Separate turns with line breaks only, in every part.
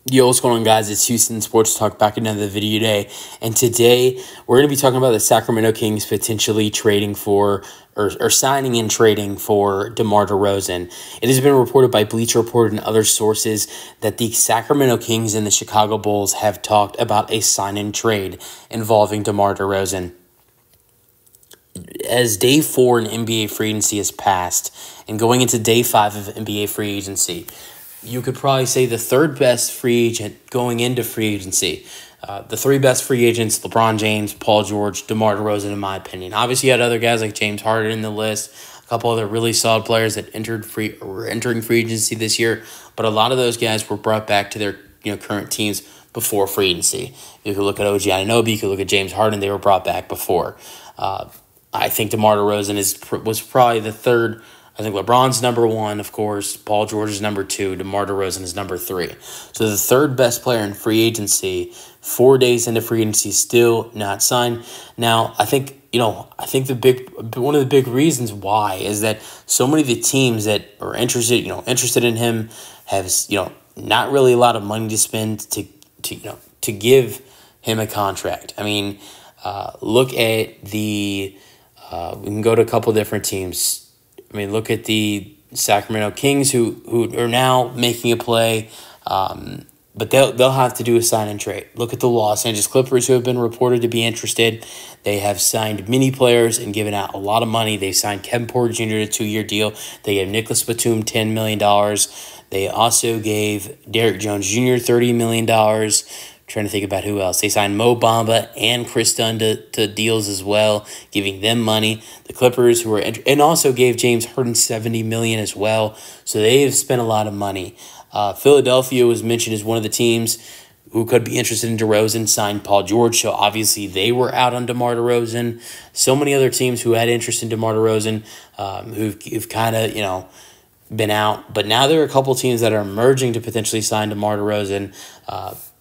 Yo, what's going on, guys? It's Houston Sports Talk back in another video today. And today, we're going to be talking about the Sacramento Kings potentially trading for or signing and trading for DeMar DeRozan. It has been reported by Bleacher Report and other sources that the Sacramento Kings and the Chicago Bulls have talked about a sign-and trade involving DeMar DeRozan. As day 4 in NBA free agency has passed and going into day 5 of NBA free agency, you could probably say the third best free agent going into free agency. The three best free agents, LeBron James, Paul George, DeMar DeRozan, in my opinion. Obviously, you had other guys like James Harden in the list, a couple other really solid players that were entering free agency this year, but a lot of those guys were brought back to their current teams before free agency. You could look at OG Anunoby, you could look at James Harden, they were brought back before. I think DeMar DeRozan was probably the third. I think LeBron's number 1, of course. Paul George is number 2. DeMar DeRozan is number 3. So the third best player in free agency, 4 days into free agency, still not signed. Now, I think one of the big reasons why is that so many of the teams that are interested in him have not really a lot of money to spend to give him a contract. I mean, look at we can go to a couple different teams. I mean, look at the Sacramento Kings who are now making a play, but they'll have to do a sign and trade. Look at the Los Angeles Clippers, who have been reported to be interested. They have signed many players and given out a lot of money. They signed Kevin Porter Jr. to a 2-year deal. They gave Nicholas Batum $10 million. They also gave Derrick Jones Jr. $30 million. Trying to think about who else. They signed Mo Bamba and Chris Dunn to deals as well, giving them money. The Clippers, who were and also gave James Harden $70 million as well. So they have spent a lot of money. Philadelphia was mentioned as one of the teams who could be interested in DeRozan, signed Paul George. So obviously they were out on DeMar DeRozan. So many other teams who had interest in DeMar DeRozan, who've kind of been out. But now there are a couple teams that are emerging to potentially sign DeMar DeRozan.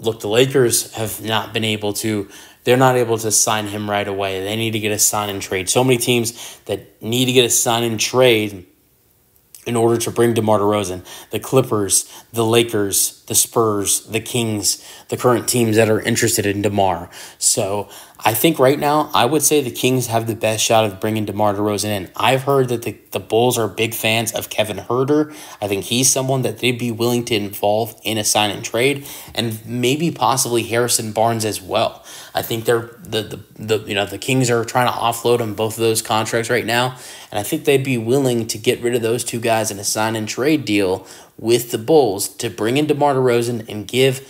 Look, the Lakers have not been able to. They're not able to sign him right away. They need to get a sign and trade. So many teams that need to get a sign and trade in order to bring DeMar DeRozan. The Clippers, the Lakers, the Spurs, the Kings, the current teams that are interested in DeMar. So I think right now, I would say the Kings have the best shot of bringing DeMar DeRozan in. I've heard that the Bulls are big fans of Kevin Huerter. I think he's someone that they'd be willing to involve in a sign and trade, and maybe possibly Harrison Barnes as well. I think the Kings are trying to offload on both of those contracts right now, and I think they'd be willing to get rid of those two guys in a sign and trade deal with the Bulls to bring in DeMar DeRozan and give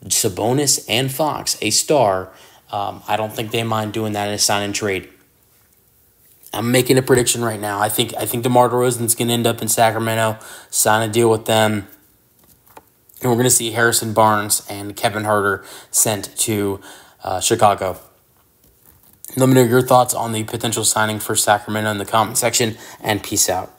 Sabonis and Fox a star. I don't think they mind doing that in a sign and trade. I'm making a prediction right now. I think DeMar DeRozan's going to end up in Sacramento, sign a deal with them, and we're going to see Harrison Barnes and Kevin Huerter sent to Chicago. Let me know your thoughts on the potential signing for Sacramento in the comment section, and peace out.